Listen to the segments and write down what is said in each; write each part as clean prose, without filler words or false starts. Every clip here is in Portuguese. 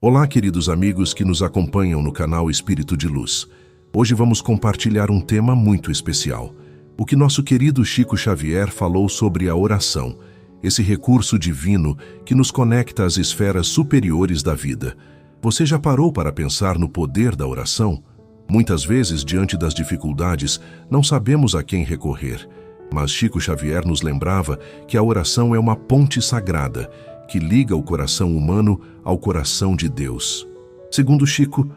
Olá, queridos amigos que nos acompanham no canal Espírito de Luz. Hoje vamos compartilhar um tema muito especial. O que nosso querido Chico Xavier falou sobre a oração, esse recurso divino que nos conecta às esferas superiores da vida. Você já parou para pensar no poder da oração? Muitas vezes, diante das dificuldades, não sabemos a quem recorrer. Mas Chico Xavier nos lembrava que a oração é uma ponte sagrada, que liga o coração humano ao coração de Deus. Segundo Chico,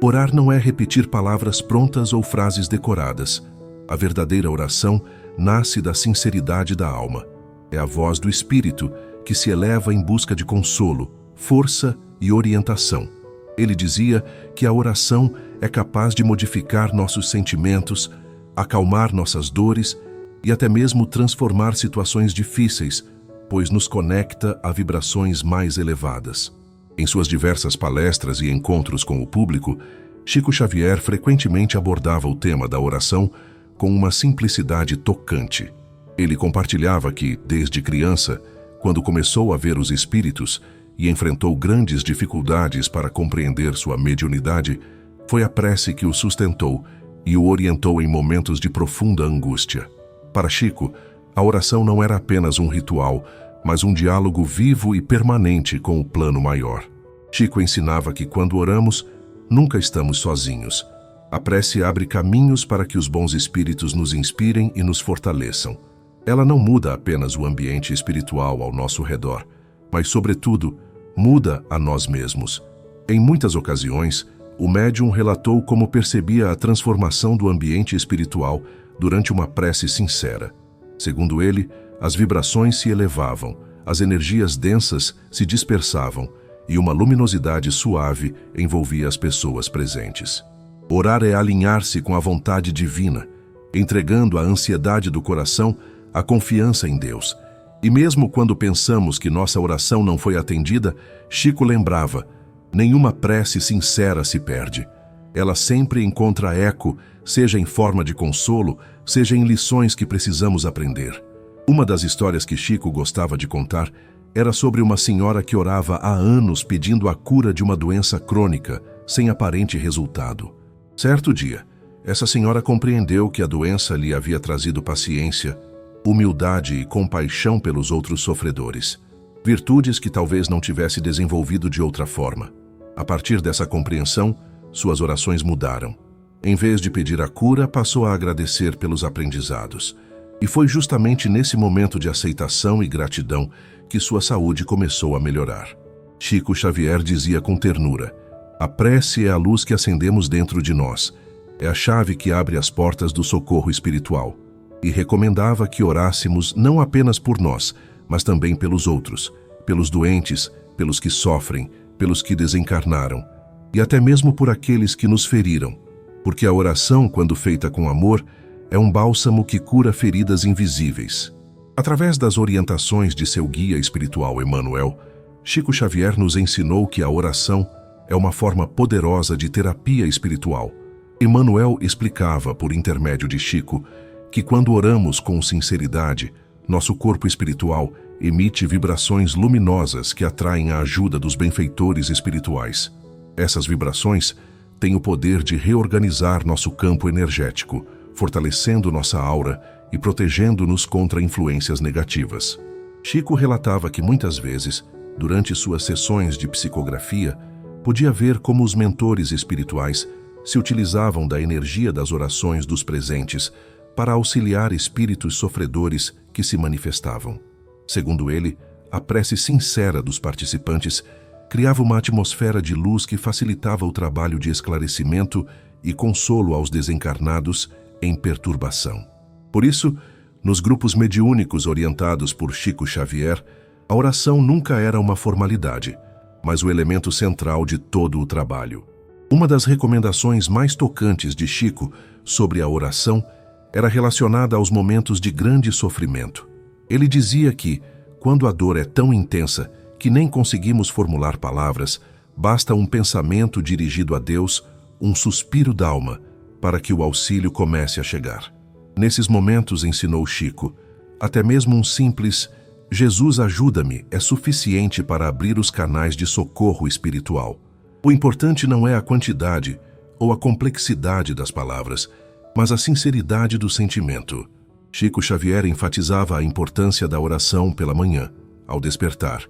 orar não é repetir palavras prontas ou frases decoradas. A verdadeira oração nasce da sinceridade da alma. É a voz do Espírito que se eleva em busca de consolo, força e orientação. Ele dizia que a oração é capaz de modificar nossos sentimentos, acalmar nossas dores e até mesmo transformar situações difíceis, pois nos conecta a vibrações mais elevadas. Em suas diversas palestras e encontros com o público, Chico Xavier frequentemente abordava o tema da oração com uma simplicidade tocante. Ele compartilhava que, desde criança, quando começou a ver os espíritos e enfrentou grandes dificuldades para compreender sua mediunidade, foi a prece que o sustentou e o orientou em momentos de profunda angústia. Para Chico, a oração não era apenas um ritual, mas um diálogo vivo e permanente com o plano maior. Chico ensinava que quando oramos, nunca estamos sozinhos. A prece abre caminhos para que os bons espíritos nos inspirem e nos fortaleçam. Ela não muda apenas o ambiente espiritual ao nosso redor, mas, sobretudo, muda a nós mesmos. Em muitas ocasiões, o médium relatou como percebia a transformação do ambiente espiritual durante uma prece sincera. Segundo ele, as vibrações se elevavam, as energias densas se dispersavam e uma luminosidade suave envolvia as pessoas presentes. Orar é alinhar-se com a vontade divina, entregando à ansiedade do coração a confiança em Deus. E mesmo quando pensamos que nossa oração não foi atendida, Chico lembrava: nenhuma prece sincera se perde. Ela sempre encontra eco, seja em forma de consolo, seja em lições que precisamos aprender. Uma das histórias que Chico gostava de contar era sobre uma senhora que orava há anos pedindo a cura de uma doença crônica, sem aparente resultado. Certo dia, essa senhora compreendeu que a doença lhe havia trazido paciência, humildade e compaixão pelos outros sofredores, virtudes que talvez não tivesse desenvolvido de outra forma. A partir dessa compreensão, suas orações mudaram. Em vez de pedir a cura, passou a agradecer pelos aprendizados. E foi justamente nesse momento de aceitação e gratidão que sua saúde começou a melhorar. Chico Xavier dizia com ternura: a prece é a luz que acendemos dentro de nós, é a chave que abre as portas do socorro espiritual. E recomendava que orássemos não apenas por nós, mas também pelos outros, pelos doentes, pelos que sofrem, pelos que desencarnaram, e até mesmo por aqueles que nos feriram, porque a oração, quando feita com amor, é um bálsamo que cura feridas invisíveis. Através das orientações de seu guia espiritual Emmanuel, Chico Xavier nos ensinou que a oração é uma forma poderosa de terapia espiritual. Emmanuel explicava, por intermédio de Chico, que quando oramos com sinceridade, nosso corpo espiritual emite vibrações luminosas que atraem a ajuda dos benfeitores espirituais. Essas vibrações têm o poder de reorganizar nosso campo energético, fortalecendo nossa aura e protegendo-nos contra influências negativas. Chico relatava que muitas vezes, durante suas sessões de psicografia, podia ver como os mentores espirituais se utilizavam da energia das orações dos presentes para auxiliar espíritos sofredores que se manifestavam. Segundo ele, a prece sincera dos participantes criava uma atmosfera de luz que facilitava o trabalho de esclarecimento e consolo aos desencarnados em perturbação. Por isso, nos grupos mediúnicos orientados por Chico Xavier, a oração nunca era uma formalidade, mas o elemento central de todo o trabalho. Uma das recomendações mais tocantes de Chico sobre a oração era relacionada aos momentos de grande sofrimento. Ele dizia que, quando a dor é tão intensa que nem conseguimos formular palavras, basta um pensamento dirigido a Deus, um suspiro d'alma, para que o auxílio comece a chegar. Nesses momentos, ensinou Chico, até mesmo um simples "Jesus ajuda-me" é suficiente para abrir os canais de socorro espiritual. O importante não é a quantidade ou a complexidade das palavras, mas a sinceridade do sentimento. Chico Xavier enfatizava a importância da oração pela manhã, ao despertar,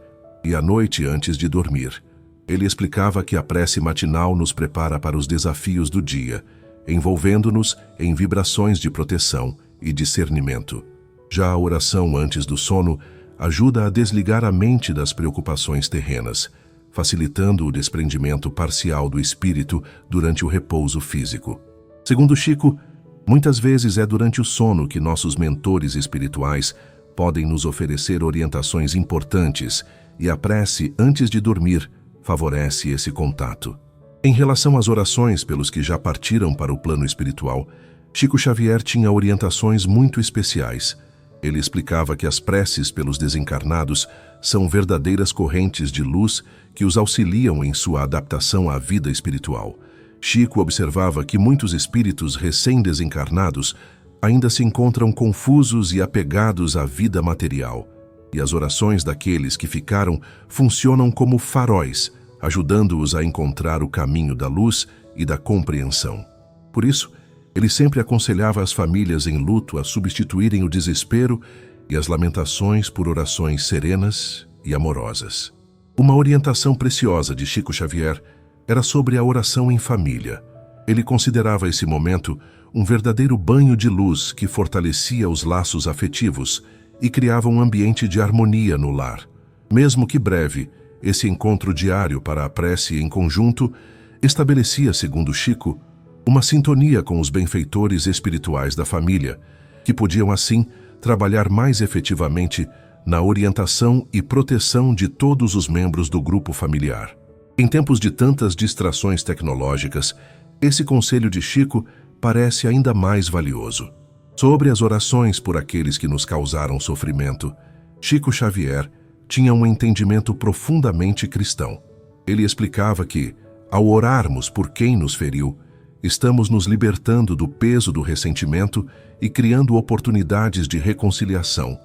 e à noite antes de dormir. Ele explicava que a prece matinal nos prepara para os desafios do dia, envolvendo-nos em vibrações de proteção e discernimento. Já a oração antes do sono ajuda a desligar a mente das preocupações terrenas, facilitando o desprendimento parcial do espírito durante o repouso físico. Segundo Chico, muitas vezes é durante o sono que nossos mentores espirituais podem nos oferecer orientações importantes e a prece antes de dormir favorece esse contato. Em relação às orações pelos que já partiram para o plano espiritual, Chico Xavier tinha orientações muito especiais. Ele explicava que as preces pelos desencarnados são verdadeiras correntes de luz que os auxiliam em sua adaptação à vida espiritual. Chico observava que muitos espíritos recém-desencarnados ainda se encontram confusos e apegados à vida material, e as orações daqueles que ficaram funcionam como faróis, ajudando-os a encontrar o caminho da luz e da compreensão. Por isso, ele sempre aconselhava as famílias em luto a substituírem o desespero e as lamentações por orações serenas e amorosas. Uma orientação preciosa de Chico Xavier era sobre a oração em família. Ele considerava esse momento um verdadeiro banho de luz que fortalecia os laços afetivos e criava um ambiente de harmonia no lar. Mesmo que breve, esse encontro diário para a prece em conjunto estabelecia, segundo Chico, uma sintonia com os benfeitores espirituais da família, que podiam assim trabalhar mais efetivamente na orientação e proteção de todos os membros do grupo familiar. Em tempos de tantas distrações tecnológicas, esse conselho de Chico parece ainda mais valioso. Sobre as orações por aqueles que nos causaram sofrimento, Chico Xavier tinha um entendimento profundamente cristão. Ele explicava que, ao orarmos por quem nos feriu, estamos nos libertando do peso do ressentimento e criando oportunidades de reconciliação,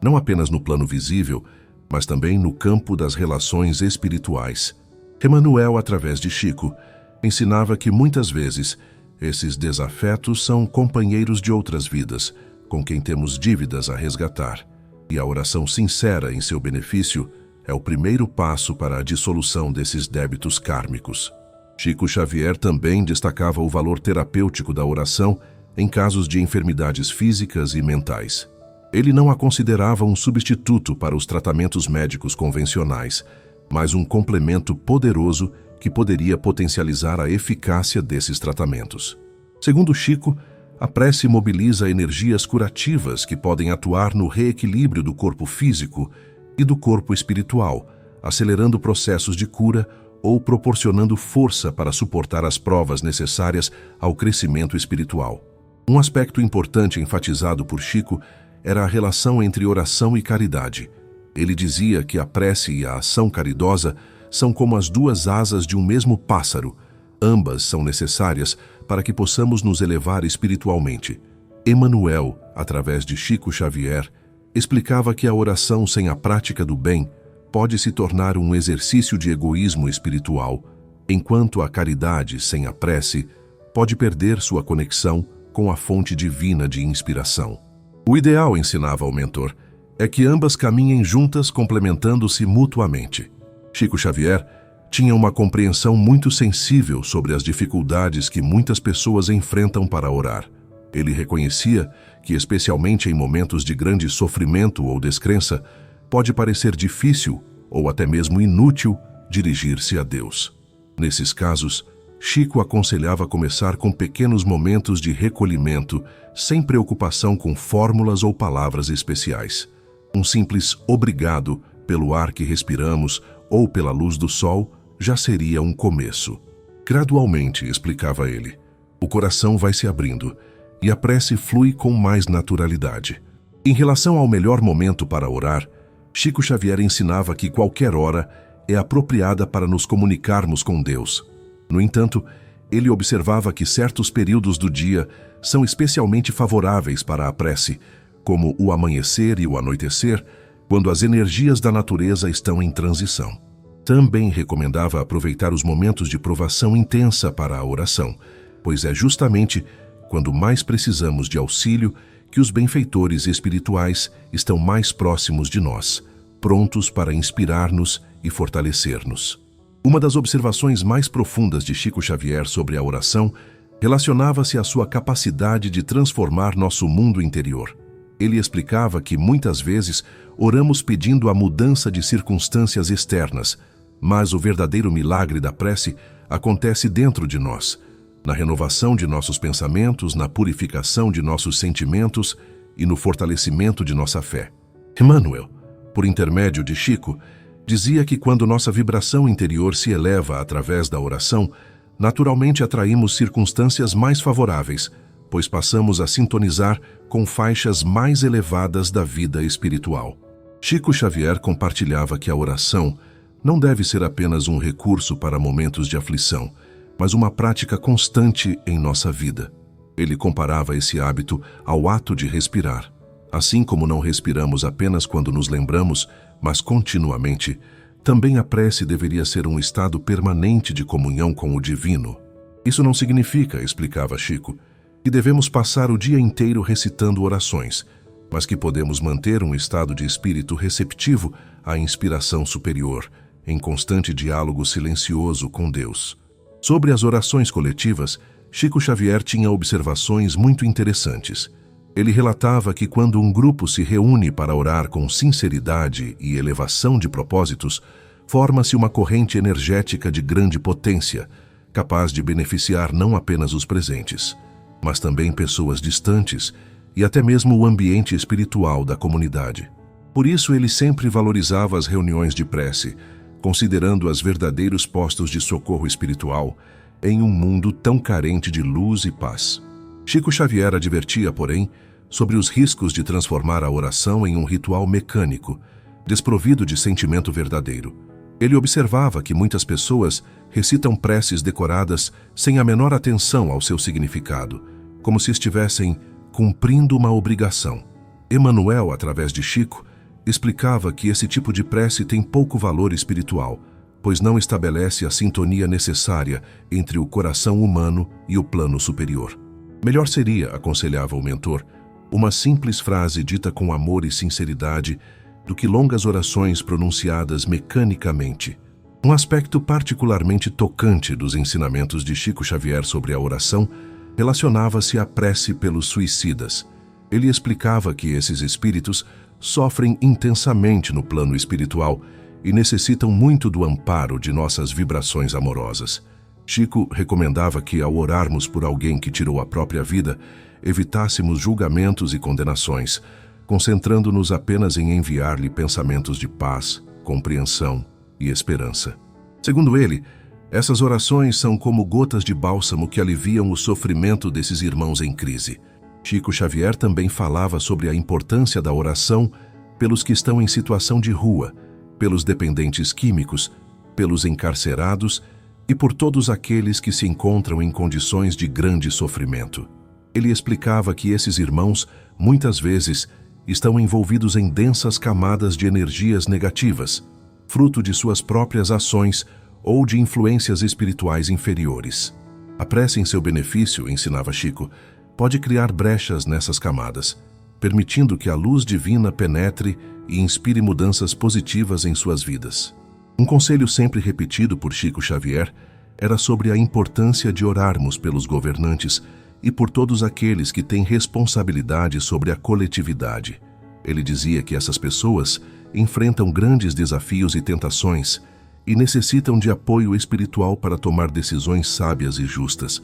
não apenas no plano visível, mas também no campo das relações espirituais. Emmanuel, através de Chico, ensinava que muitas vezes esses desafetos são companheiros de outras vidas, com quem temos dívidas a resgatar, e a oração sincera em seu benefício é o primeiro passo para a dissolução desses débitos kármicos. Chico Xavier também destacava o valor terapêutico da oração em casos de enfermidades físicas e mentais. Ele não a considerava um substituto para os tratamentos médicos convencionais, mas um complemento poderoso que poderia potencializar a eficácia desses tratamentos. Segundo Chico, a prece mobiliza energias curativas que podem atuar no reequilíbrio do corpo físico e do corpo espiritual, acelerando processos de cura ou proporcionando força para suportar as provas necessárias ao crescimento espiritual. Um aspecto importante enfatizado por Chico era a relação entre oração e caridade. Ele dizia que a prece e a ação caridosa são como as duas asas de um mesmo pássaro. Ambas são necessárias para que possamos nos elevar espiritualmente. Emmanuel, através de Chico Xavier, explicava que a oração sem a prática do bem pode se tornar um exercício de egoísmo espiritual, enquanto a caridade sem a prece pode perder sua conexão com a fonte divina de inspiração. O ideal, ensinava o mentor, é que ambas caminhem juntas, complementando-se mutuamente. Chico Xavier tinha uma compreensão muito sensível sobre as dificuldades que muitas pessoas enfrentam para orar. Ele reconhecia que, especialmente em momentos de grande sofrimento ou descrença, pode parecer difícil ou até mesmo inútil dirigir-se a Deus. Nesses casos, Chico aconselhava começar com pequenos momentos de recolhimento, sem preocupação com fórmulas ou palavras especiais. Um simples obrigado pelo ar que respiramos ou pela luz do sol já seria um começo. Gradualmente, explicava ele, o coração vai se abrindo e a prece flui com mais naturalidade. Em relação ao melhor momento para orar, Chico Xavier ensinava que qualquer hora é apropriada para nos comunicarmos com Deus. No entanto, ele observava que certos períodos do dia são especialmente favoráveis para a prece, como o amanhecer e o anoitecer, quando as energias da natureza estão em transição. Também recomendava aproveitar os momentos de provação intensa para a oração, pois é justamente quando mais precisamos de auxílio que os benfeitores espirituais estão mais próximos de nós, prontos para inspirar-nos e fortalecer-nos. Uma das observações mais profundas de Chico Xavier sobre a oração relacionava-se à sua capacidade de transformar nosso mundo interior. Ele explicava que muitas vezes oramos pedindo a mudança de circunstâncias externas, mas o verdadeiro milagre da prece acontece dentro de nós, na renovação de nossos pensamentos, na purificação de nossos sentimentos e no fortalecimento de nossa fé. Emmanuel, por intermédio de Chico, dizia que quando nossa vibração interior se eleva através da oração, naturalmente atraímos circunstâncias mais favoráveis, pois passamos a sintonizar com faixas mais elevadas da vida espiritual. Chico Xavier compartilhava que a oração não deve ser apenas um recurso para momentos de aflição, mas uma prática constante em nossa vida. Ele comparava esse hábito ao ato de respirar. Assim como não respiramos apenas quando nos lembramos, mas continuamente, também a prece deveria ser um estado permanente de comunhão com o divino. Isso não significa, explicava Chico, que devemos passar o dia inteiro recitando orações, mas que podemos manter um estado de espírito receptivo à inspiração superior, em constante diálogo silencioso com Deus. Sobre as orações coletivas, Chico Xavier tinha observações muito interessantes. Ele relatava que quando um grupo se reúne para orar com sinceridade e elevação de propósitos, forma-se uma corrente energética de grande potência, capaz de beneficiar não apenas os presentes, mas também pessoas distantes e até mesmo o ambiente espiritual da comunidade. Por isso ele sempre valorizava as reuniões de prece, considerando-as verdadeiros postos de socorro espiritual em um mundo tão carente de luz e paz. Chico Xavier advertia, porém, sobre os riscos de transformar a oração em um ritual mecânico, desprovido de sentimento verdadeiro. Ele observava que muitas pessoas recitam preces decoradas sem a menor atenção ao seu significado, como se estivessem cumprindo uma obrigação. Emmanuel, através de Chico, explicava que esse tipo de prece tem pouco valor espiritual, pois não estabelece a sintonia necessária entre o coração humano e o plano superior. Melhor seria, aconselhava o mentor, uma simples frase dita com amor e sinceridade do que longas orações pronunciadas mecanicamente. Um aspecto particularmente tocante dos ensinamentos de Chico Xavier sobre a oração relacionava-se à prece pelos suicidas. Ele explicava que esses espíritos sofrem intensamente no plano espiritual e necessitam muito do amparo de nossas vibrações amorosas. Chico recomendava que, ao orarmos por alguém que tirou a própria vida, evitássemos julgamentos e condenações, concentrando-nos apenas em enviar-lhe pensamentos de paz, compreensão e esperança. Segundo ele, essas orações são como gotas de bálsamo que aliviam o sofrimento desses irmãos em crise. Chico Xavier também falava sobre a importância da oração pelos que estão em situação de rua, pelos dependentes químicos, pelos encarcerados e por todos aqueles que se encontram em condições de grande sofrimento. Ele explicava que esses irmãos, muitas vezes, estão envolvidos em densas camadas de energias negativas, fruto de suas próprias ações ou de influências espirituais inferiores. A prece em seu benefício, ensinava Chico, pode criar brechas nessas camadas, permitindo que a luz divina penetre e inspire mudanças positivas em suas vidas. Um conselho sempre repetido por Chico Xavier era sobre a importância de orarmos pelos governantes e por todos aqueles que têm responsabilidade sobre a coletividade. Ele dizia que essas pessoas enfrentam grandes desafios e tentações e necessitam de apoio espiritual para tomar decisões sábias e justas.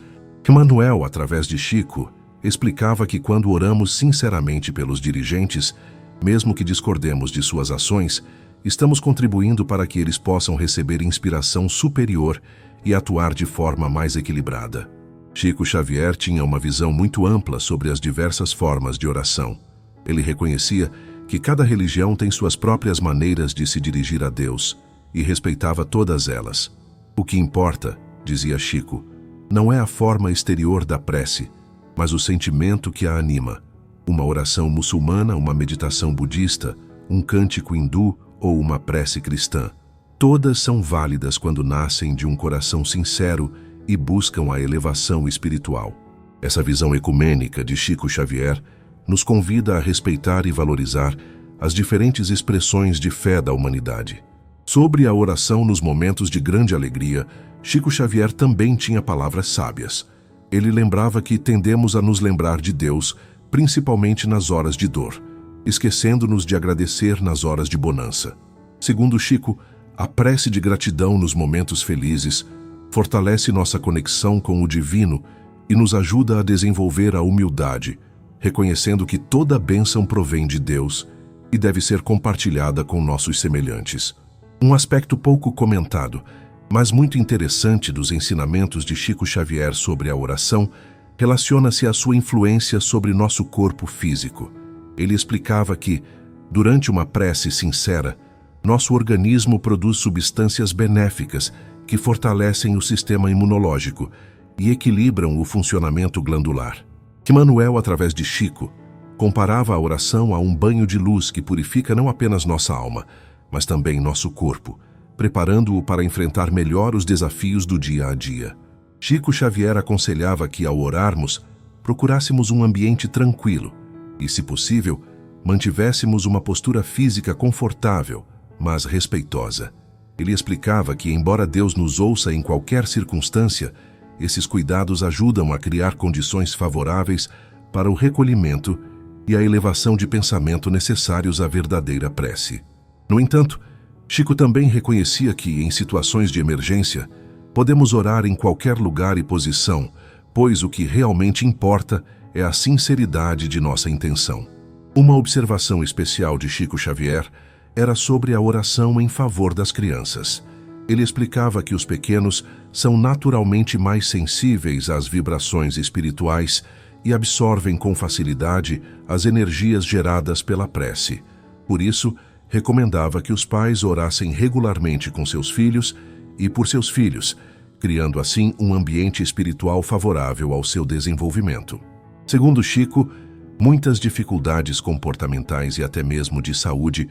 Emmanuel, através de Chico, explicava que quando oramos sinceramente pelos dirigentes, mesmo que discordemos de suas ações, estamos contribuindo para que eles possam receber inspiração superior e atuar de forma mais equilibrada. Chico Xavier tinha uma visão muito ampla sobre as diversas formas de oração. Ele reconhecia que cada religião tem suas próprias maneiras de se dirigir a Deus e respeitava todas elas. O que importa, dizia Chico, não é a forma exterior da prece, mas o sentimento que a anima. Uma oração muçulmana, uma meditação budista, um cântico hindu ou uma prece cristã. Todas são válidas quando nascem de um coração sincero e buscam a elevação espiritual. Essa visão ecumênica de Chico Xavier nos convida a respeitar e valorizar as diferentes expressões de fé da humanidade. Sobre a oração nos momentos de grande alegria, Chico Xavier também tinha palavras sábias. Ele lembrava que tendemos a nos lembrar de Deus, principalmente nas horas de dor, esquecendo-nos de agradecer nas horas de bonança. Segundo Chico, a prece de gratidão nos momentos felizes fortalece nossa conexão com o divino e nos ajuda a desenvolver a humildade, reconhecendo que toda bênção provém de Deus e deve ser compartilhada com nossos semelhantes. Um aspecto pouco comentado, mas muito interessante dos ensinamentos de Chico Xavier sobre a oração, relaciona-se à sua influência sobre nosso corpo físico. Ele explicava que, durante uma prece sincera, nosso organismo produz substâncias benéficas que fortalecem o sistema imunológico e equilibram o funcionamento glandular. Emmanuel, através de Chico, comparava a oração a um banho de luz que purifica não apenas nossa alma, mas também nosso corpo, preparando-o para enfrentar melhor os desafios do dia a dia. Chico Xavier aconselhava que, ao orarmos, procurássemos um ambiente tranquilo e, se possível, mantivéssemos uma postura física confortável, mas respeitosa. Ele explicava que, embora Deus nos ouça em qualquer circunstância, esses cuidados ajudam a criar condições favoráveis para o recolhimento e a elevação de pensamento necessários à verdadeira prece. No entanto, Chico também reconhecia que, em situações de emergência, podemos orar em qualquer lugar e posição, pois o que realmente importa é a sinceridade de nossa intenção. Uma observação especial de Chico Xavier era sobre a oração em favor das crianças. Ele explicava que os pequenos são naturalmente mais sensíveis às vibrações espirituais e absorvem com facilidade as energias geradas pela prece. Por isso, recomendava que os pais orassem regularmente com seus filhos e por seus filhos, criando assim um ambiente espiritual favorável ao seu desenvolvimento. Segundo Chico, muitas dificuldades comportamentais e até mesmo de saúde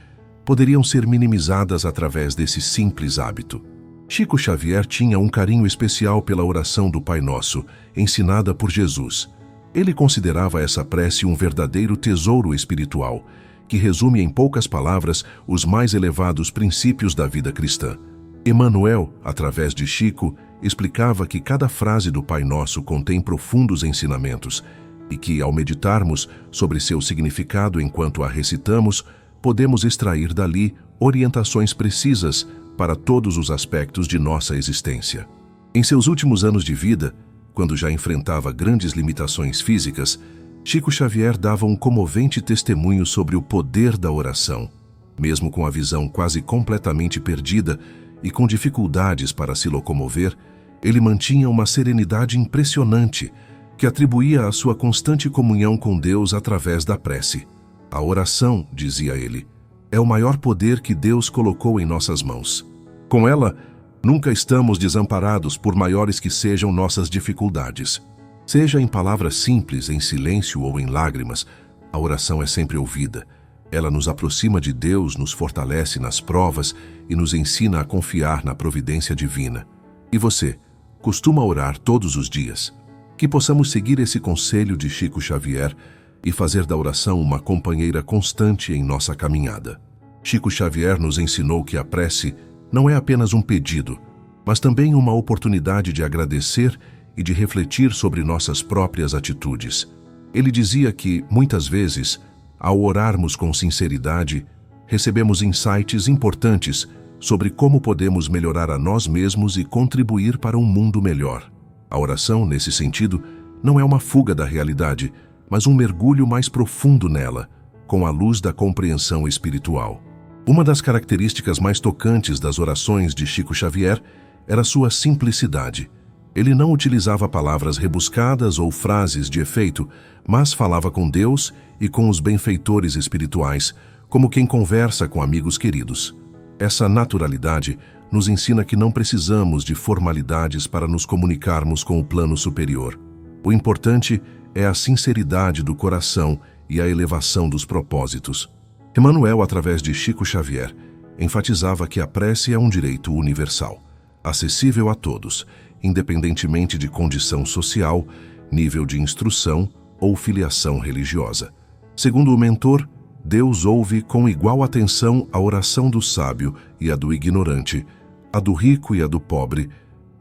poderiam ser minimizadas através desse simples hábito. Chico Xavier tinha um carinho especial pela oração do Pai Nosso, ensinada por Jesus. Ele considerava essa prece um verdadeiro tesouro espiritual, que resume em poucas palavras os mais elevados princípios da vida cristã. Emmanuel, através de Chico, explicava que cada frase do Pai Nosso contém profundos ensinamentos e que, ao meditarmos sobre seu significado enquanto a recitamos, podemos extrair dali orientações precisas para todos os aspectos de nossa existência. Em seus últimos anos de vida, quando já enfrentava grandes limitações físicas, Chico Xavier dava um comovente testemunho sobre o poder da oração. Mesmo com a visão quase completamente perdida e com dificuldades para se locomover, ele mantinha uma serenidade impressionante que atribuía à sua constante comunhão com Deus através da prece. A oração, dizia ele, é o maior poder que Deus colocou em nossas mãos. Com ela, nunca estamos desamparados por maiores que sejam nossas dificuldades. Seja em palavras simples, em silêncio ou em lágrimas, a oração é sempre ouvida. Ela nos aproxima de Deus, nos fortalece nas provas e nos ensina a confiar na providência divina. E você, costuma orar todos os dias? Que possamos seguir esse conselho de Chico Xavier e fazer da oração uma companheira constante em nossa caminhada. Chico Xavier nos ensinou que a prece não é apenas um pedido, mas também uma oportunidade de agradecer e de refletir sobre nossas próprias atitudes. Ele dizia que, muitas vezes, ao orarmos com sinceridade, recebemos insights importantes sobre como podemos melhorar a nós mesmos e contribuir para um mundo melhor. A oração, nesse sentido, não é uma fuga da realidade, mas um mergulho mais profundo nela, com a luz da compreensão espiritual. Uma das características mais tocantes das orações de Chico Xavier era sua simplicidade. Ele não utilizava palavras rebuscadas ou frases de efeito, mas falava com Deus e com os benfeitores espirituais, como quem conversa com amigos queridos. Essa naturalidade nos ensina que não precisamos de formalidades para nos comunicarmos com o plano superior. O importante é a sinceridade do coração e a elevação dos propósitos. Emmanuel, através de Chico Xavier, enfatizava que a prece é um direito universal, acessível a todos, independentemente de condição social, nível de instrução ou filiação religiosa. Segundo o mentor, Deus ouve com igual atenção a oração do sábio e a do ignorante, a do rico e a do pobre,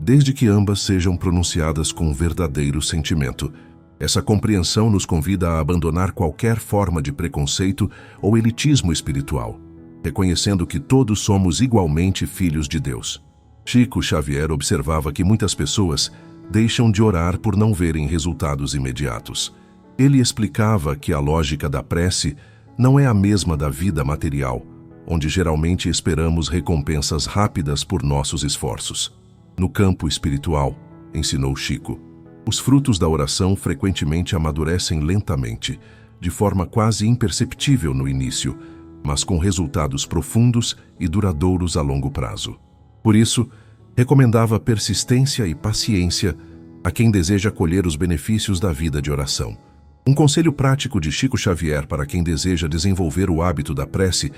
desde que ambas sejam pronunciadas com verdadeiro sentimento. Essa compreensão nos convida a abandonar qualquer forma de preconceito ou elitismo espiritual, reconhecendo que todos somos igualmente filhos de Deus. Chico Xavier observava que muitas pessoas deixam de orar por não verem resultados imediatos. Ele explicava que a lógica da prece não é a mesma da vida material, onde geralmente esperamos recompensas rápidas por nossos esforços. No campo espiritual, ensinou Chico, os frutos da oração frequentemente amadurecem lentamente, de forma quase imperceptível no início, mas com resultados profundos e duradouros a longo prazo. Por isso, recomendava persistência e paciência a quem deseja colher os benefícios da vida de oração. Um conselho prático de Chico Xavier para quem deseja desenvolver o hábito da prece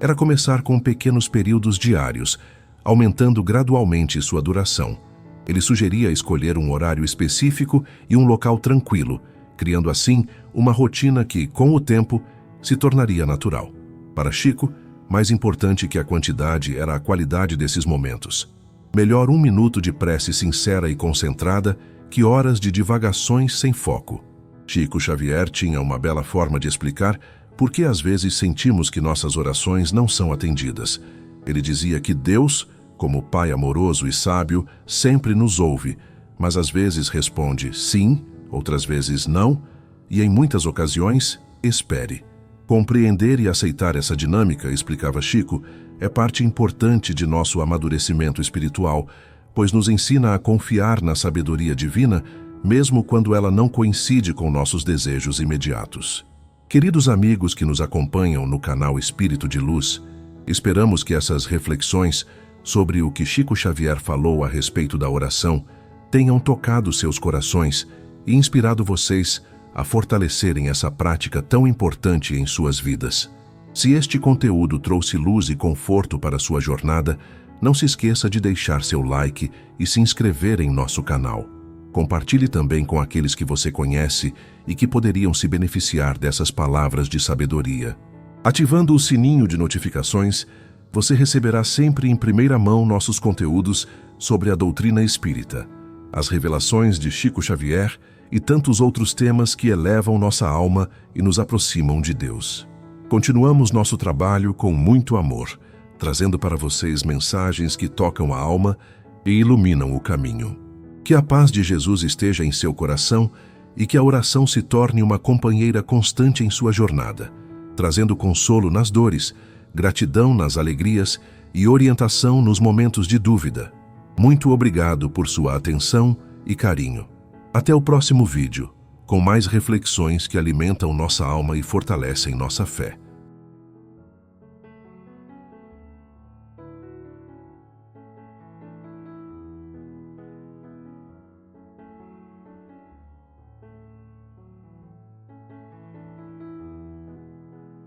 era começar com pequenos períodos diários, aumentando gradualmente sua duração. Ele sugeria escolher um horário específico e um local tranquilo, criando assim uma rotina que, com o tempo, se tornaria natural. Para Chico, mais importante que a quantidade era a qualidade desses momentos. Melhor 1 minuto de prece sincera e concentrada que horas de divagações sem foco. Chico Xavier tinha uma bela forma de explicar por que às vezes sentimos que nossas orações não são atendidas. Ele dizia que Deus, como Pai amoroso e sábio, sempre nos ouve, mas às vezes responde sim, outras vezes não, e em muitas ocasiões, espere. Compreender e aceitar essa dinâmica, explicava Chico, é parte importante de nosso amadurecimento espiritual, pois nos ensina a confiar na sabedoria divina, mesmo quando ela não coincide com nossos desejos imediatos. Queridos amigos que nos acompanham no canal Espírito de Luz, esperamos que essas reflexões sobre o que Chico Xavier falou a respeito da oração tenham tocado seus corações e inspirado vocês a fortalecerem essa prática tão importante em suas vidas. Se este conteúdo trouxe luz e conforto para sua jornada, não se esqueça de deixar seu like e se inscrever em nosso canal. Compartilhe também com aqueles que você conhece e que poderiam se beneficiar dessas palavras de sabedoria. Ativando o sininho de notificações, você receberá sempre em primeira mão nossos conteúdos sobre a doutrina espírita, as revelações de Chico Xavier e tantos outros temas que elevam nossa alma e nos aproximam de Deus. Continuamos nosso trabalho com muito amor, trazendo para vocês mensagens que tocam a alma e iluminam o caminho. Que a paz de Jesus esteja em seu coração e que a oração se torne uma companheira constante em sua jornada, trazendo consolo nas dores, gratidão nas alegrias e orientação nos momentos de dúvida. Muito obrigado por sua atenção e carinho. Até o próximo vídeo, com mais reflexões que alimentam nossa alma e fortalecem nossa fé.